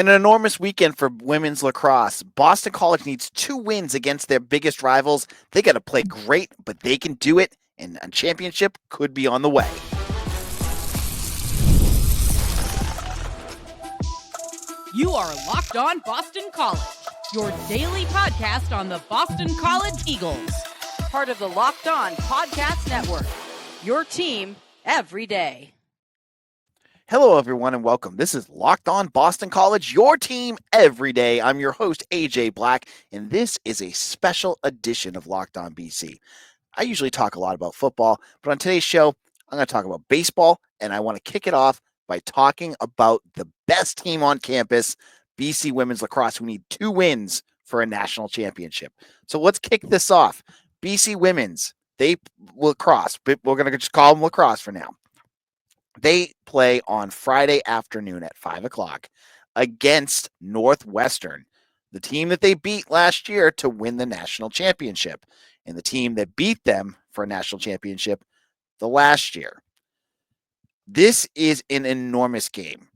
In an enormous weekend for women's lacrosse, Boston College needs 2 wins against their biggest rivals. They got to play great, but they can do it, and a championship could be on the way. You are Locked On Boston College, your daily podcast on the Boston College Eagles. Part of the Locked On Podcast Network, your team every day. Hello, everyone, and welcome. This is Locked On Boston College, your team every day. I'm your host, AJ Black, and this is a special edition of Locked On BC. I usually talk a lot about football, but on today's show, I'm going to talk about baseball, and I want to kick it off by talking about the best team on campus, BC Women's Lacrosse, who need 2 wins for a national championship. So let's kick this off. BC Women's, lacrosse, but we're going to just call them lacrosse for now. They play on Friday afternoon at 5 o'clock against Northwestern, the team that they beat last year to win the national championship, and the team that beat them for a national championship the last year. This is an enormous game.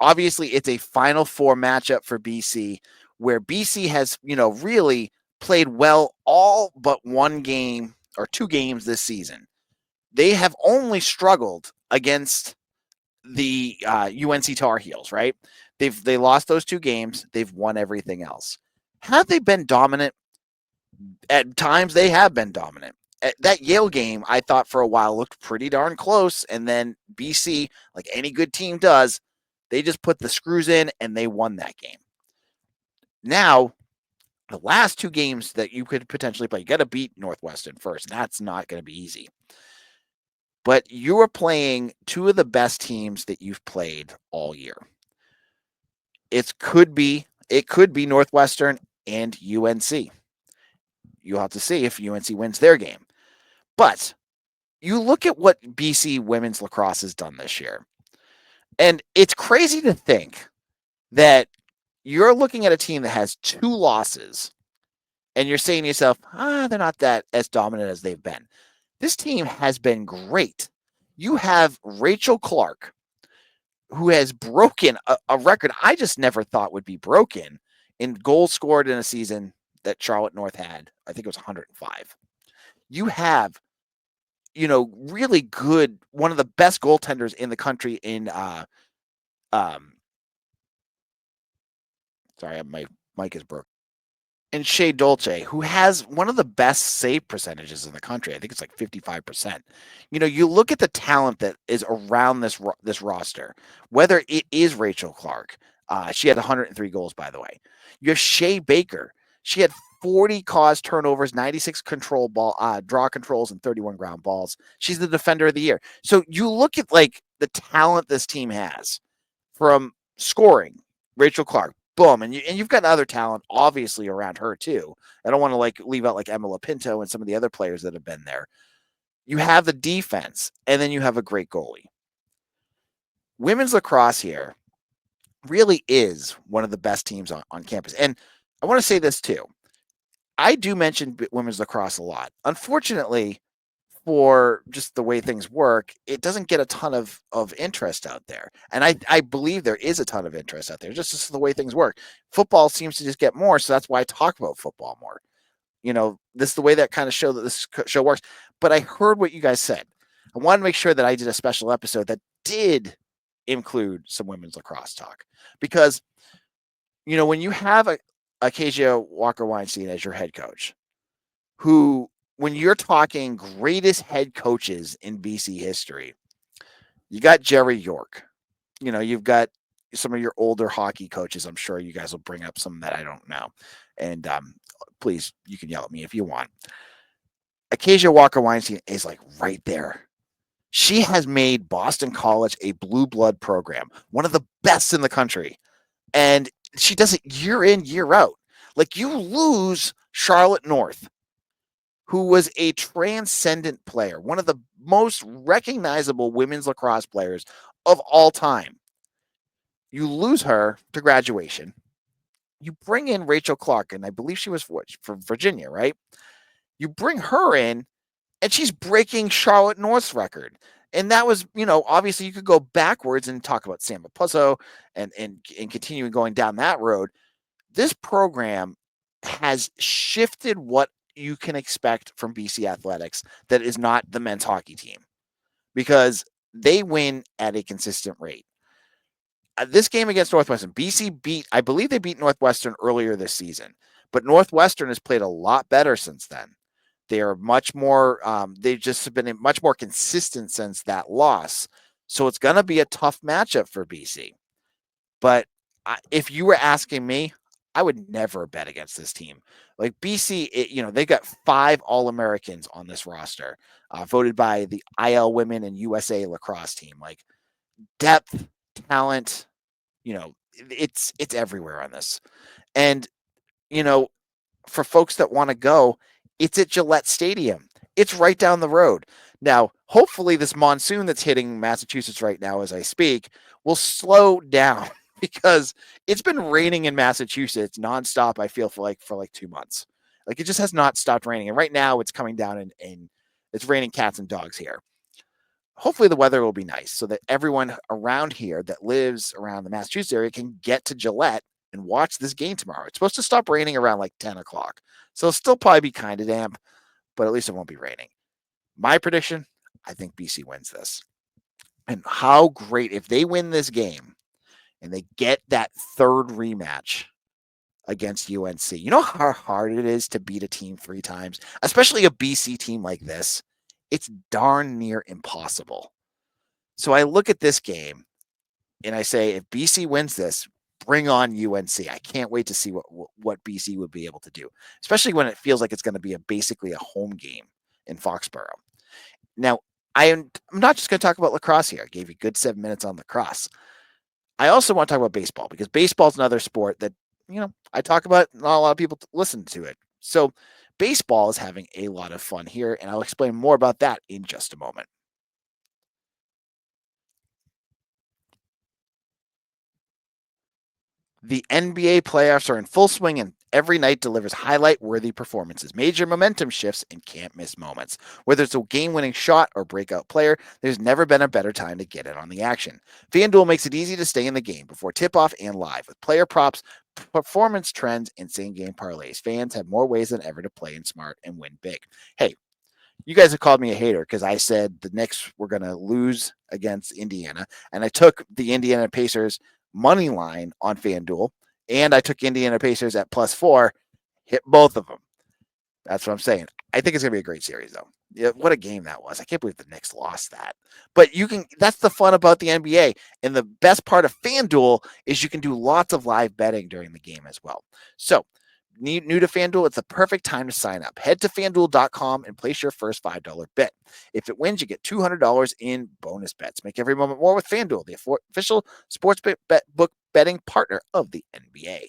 Obviously, it's a Final Four matchup for BC, where BC has, really played well all but one game or 2 games this season. They have only struggled against the UNC Tar Heels, right? They lost those 2 games. They've won everything else. Have they been dominant? At times, they have been dominant. That Yale game, I thought for a while looked pretty darn close, and then BC, like any good team does, they just put the screws in and they won that game. Now, the last 2 games that you could potentially play, you got to beat Northwestern first. That's not going to be easy. But you are playing 2 of the best teams that you've played all year. It could be Northwestern and UNC. You'll have to see if UNC wins their game. But you look at what BC women's lacrosse has done this year, and it's crazy to think that you're looking at a team that has 2 losses, and you're saying to yourself, they're not that as dominant as they've been. This team has been great. You have Rachel Clark, who has broken a record I just never thought would be broken in goals scored in a season that Charlotte North had. I think it was 105. You have, really good, one of the best goaltenders in the country in, sorry, my mic is broken. And Shea Dolce, who has one of the best save percentages in the country. I think it's like 55%. You look at the talent that is around this roster, whether it is Rachel Clark. She had 103 goals, by the way. You have Shea Baker. She had 40 caused turnovers, 96 control ball draw controls, and 31 ground balls. She's the defender of the year. So you look at like the talent this team has from scoring. Rachel Clark. Boom, and you've got other talent, obviously, around her, too. I don't want to, leave out, Emma Lapinto and some of the other players that have been there. You have the defense, and then you have a great goalie. Women's lacrosse here really is one of the best teams on campus. And I want to say this, too. I do mention women's lacrosse a lot. Unfortunately, for just the way things work, it doesn't get a ton of interest out there. And I believe there is a ton of interest out there, just the way things work. Football seems to just get more, so that's why I talk about football more. This is the way that kind of show that this show works. But I heard what you guys said. I wanted to make sure that I did a special episode that did include some women's lacrosse talk. Because, when you have Acacia Walker-Weinstein as your head coach, who, when you're talking greatest head coaches in BC history, you got Jerry York. You've got some of your older hockey coaches. I'm sure you guys will bring up some that I don't know. And please, you can yell at me if you want. Acacia Walker-Weinstein is right there. She has made Boston College a blue blood program, one of the best in the country. And she does it year in, year out. You lose Charlotte North, who was a transcendent player, one of the most recognizable women's lacrosse players of all time. You lose her to graduation. You bring in Rachel Clark, and I believe she was for Virginia, right? You bring her in, and she's breaking Charlotte North's record. And that was, obviously you could go backwards and talk about Sam Mapuzo and continuing going down that road. This program has shifted what you can expect from BC Athletics that is not the men's hockey team, because they win at a consistent rate. This game against Northwestern, I believe they beat Northwestern earlier this season, but Northwestern has played a lot better since then. They are much more, they've just been much more consistent since that loss. So it's going to be a tough matchup for BC. But if you were asking me, I would never bet against this team. Like BC, they've got 5 All-Americans on this roster, voted by the IL Women and USA Lacrosse team. Like depth, talent, it's everywhere on this. And, for folks that want to go, it's at Gillette Stadium. It's right down the road. Now, hopefully this monsoon that's hitting Massachusetts right now as I speak will slow down because it's been raining in Massachusetts nonstop, I feel, for like 2 months. Like it just has not stopped raining. And right now it's coming down and it's raining cats and dogs here. Hopefully the weather will be nice so that everyone around here that lives around the Massachusetts area can get to Gillette and watch this game tomorrow. It's supposed to stop raining around like 10 o'clock. So it'll still probably be kind of damp, but at least it won't be raining. My prediction, I think BC wins this. And how great if they win this game and they get that third rematch against UNC. You know how hard it is to beat a team 3 times, especially a BC team like this? It's darn near impossible. So I look at this game and I say, if BC wins this, bring on UNC. I can't wait to see what BC would be able to do, especially when it feels like it's going to be basically a home game in Foxborough. Now, I'm not just going to talk about lacrosse here. I gave you a good 7 minutes on lacrosse. I also want to talk about baseball because baseball is another sport that, I talk about, not a lot of people listen to it. So baseball is having a lot of fun here, and I'll explain more about that in just a moment. The NBA playoffs are in full swing, and every night delivers highlight-worthy performances, major momentum shifts, and can't-miss moments. Whether it's a game-winning shot or breakout player, there's never been a better time to get in on the action. FanDuel makes it easy to stay in the game before tip-off and live. With player props, performance trends, and same-game parlays, fans have more ways than ever to play in smart and win big. Hey, you guys have called me a hater because I said the Knicks were going to lose against Indiana, and I took the Indiana Pacers money line on FanDuel, and I took Indiana Pacers at +4, hit both of them. That's what I'm saying. I think it's going to be a great series, though. Yeah, what a game that was. I can't believe the Knicks lost that. But that's the fun about the NBA. And the best part of FanDuel is you can do lots of live betting during the game as well. So, new to FanDuel, it's the perfect time to sign up. Head to FanDuel.com and place your first $5 bet. If it wins, you get $200 in bonus bets. Make every moment more with FanDuel, the official sports book betting partner of the NBA.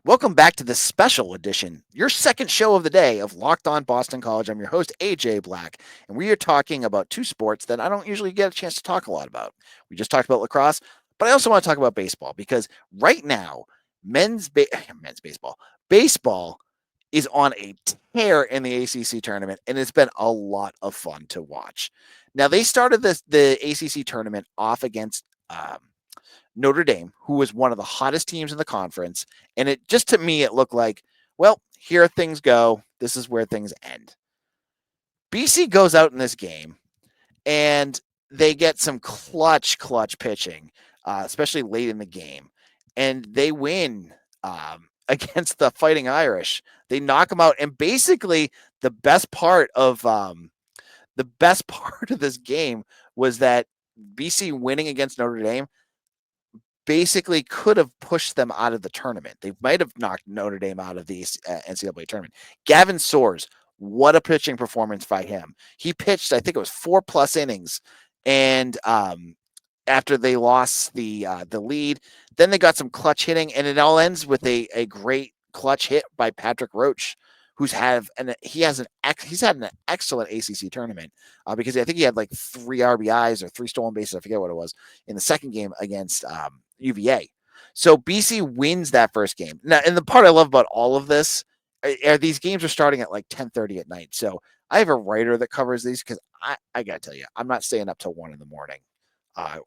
Welcome back to this special edition, your second show of the day of Locked On Boston College. I'm your host, AJ Black, and we are talking about 2 sports that I don't usually get a chance to talk a lot about. We just talked about lacrosse, but I also want to talk about baseball because right now, baseball is on a tear in the ACC tournament, and it's been a lot of fun to watch. Now, they started the ACC tournament off against Notre Dame, who was one of the hottest teams in the conference. And it just, to me, it looked like, well, here things go. This is where things end. BC goes out in this game and they get some clutch pitching, especially late in the game. And they win against the Fighting Irish. They knock them out. And basically the best part of this game was that BC winning against Notre Dame basically could have pushed them out of the tournament. They might have knocked Notre Dame out of the NCAA tournament. Gavin Soares, what a pitching performance by him. He pitched, I think it was 4+ innings. And after they lost the lead, then they got some clutch hitting, and it all ends with a great clutch hit by Patrick Roach, he's had an excellent ACC tournament because I think he had like 3 RBIs or 3 stolen bases. I forget what it was in the second game against UVA. So BC wins that first game. Now, and the part I love about all of this, these games are starting at like 10:30 at night. So I have a writer that covers these because I got to tell you, I'm not staying up till 1 in the morning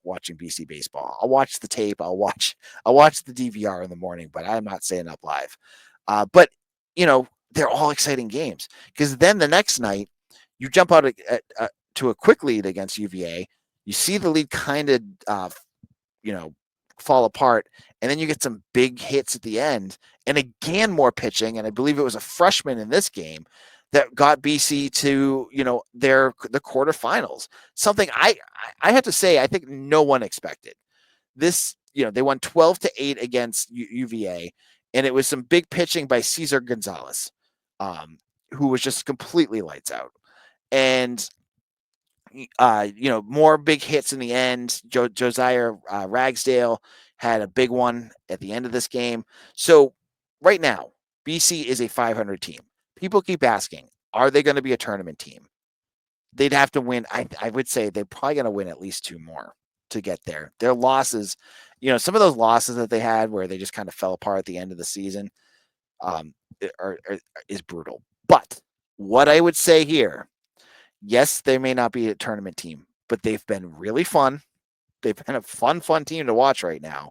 watching BC baseball. I'll watch the tape. I'll watch the DVR in the morning, but I'm not staying up live. But they're all exciting games because then the next night you jump out to a quick lead against UVA. You see the lead kind of fall apart, and then you get some big hits at the end, and again more pitching. And I believe it was a freshman in this game that got BC to the quarterfinals. Something I have to say I think no one expected. This they won 12-8 against UVA, and it was some big pitching by Cesar Gonzalez, who was just completely lights out. And more big hits in the end. Josiah Ragsdale had a big one at the end of this game. So right now, BC is a 500 team. People keep asking, are they going to be a tournament team? They'd have to win. I would say they're probably going to win at least 2 more to get there. Their losses, some of those losses that they had where they just kind of fell apart at the end of the season is brutal. But what I would say here, yes, they may not be a tournament team, but they've been really fun. They've been a fun team to watch right now,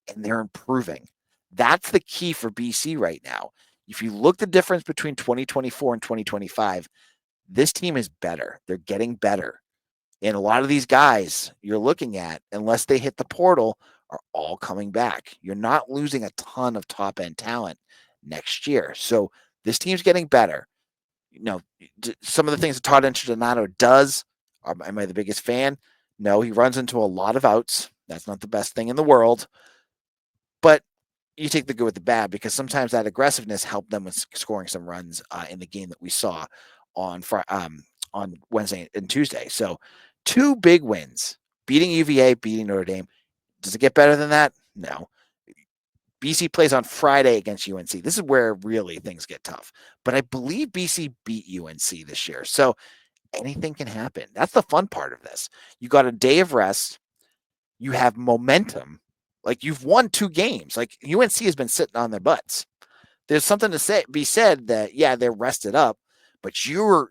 and they're improving. That's the key for BC right now. If you look the difference between 2024 and 2025, this team is better. They're getting better. And a lot of these guys you're looking at, unless they hit the portal, are all coming back. You're not losing a ton of top-end talent next year. So this team's getting better. Some of the things that Todd Interdonato does, am I the biggest fan? No, he runs into a lot of outs. That's not the best thing in the world. But you take the good with the bad because sometimes that aggressiveness helped them with scoring some runs in the game that we saw on Wednesday and Tuesday. So 2 big wins, beating UVA, beating Notre Dame. Does it get better than that? No. BC plays on Friday against UNC. This is where really things get tough. But I believe BC beat UNC this year. So anything can happen. That's the fun part of this. You got a day of rest. You have momentum. Like you've won 2 games. Like UNC has been sitting on their butts. There's something to be said that, yeah, they're rested up, but you're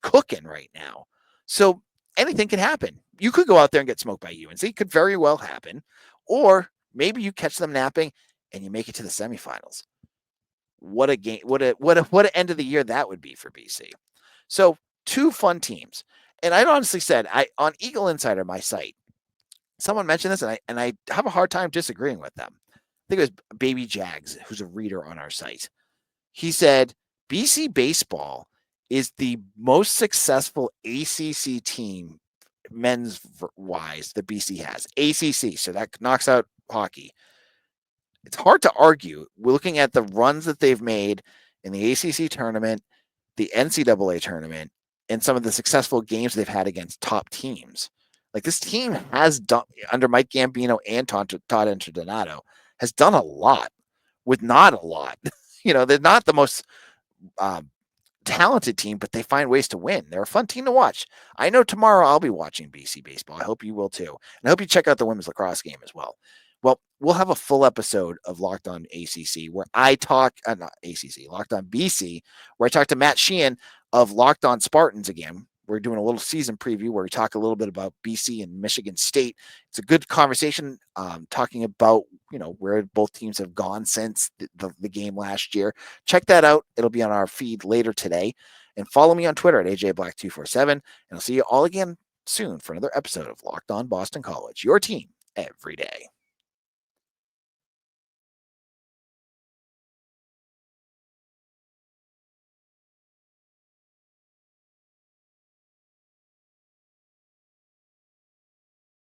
cooking right now. So anything can happen. You could go out there and get smoked by UNC. It could very well happen. Or maybe you catch them napping and you make it to the semifinals. What a game! What an end of the year that would be for BC. So 2 fun teams. And I honestly said, on Eagle Insider, my site, someone mentioned this, and I have a hard time disagreeing with them. I think it was Baby Jags, who's a reader on our site. He said BC baseball is the most successful ACC team, men's wise, that BC has. ACC, so that knocks out hockey. It's hard to argue. We're looking at the runs that they've made in the ACC tournament, the NCAA tournament, and some of the successful games they've had against top teams. Like this team has done, under Mike Gambino and Todd Interdonato, has done a lot with not a lot. They're not the most talented team, but they find ways to win. They're a fun team to watch. I know tomorrow I'll be watching BC baseball. I hope you will too. And I hope you check out the women's lacrosse game as well. Well, we'll have a full episode of Locked On ACC where I talk, not ACC, Locked On BC, where I talk to Matt Sheehan of Locked On Spartans again. We're doing a little season preview where we talk a little bit about BC and Michigan State. It's a good conversation talking about, where both teams have gone since the game last year. Check that out. It'll be on our feed later today. And follow me on Twitter at AJBlack247. And I'll see you all again soon for another episode of Locked On Boston College, your team every day.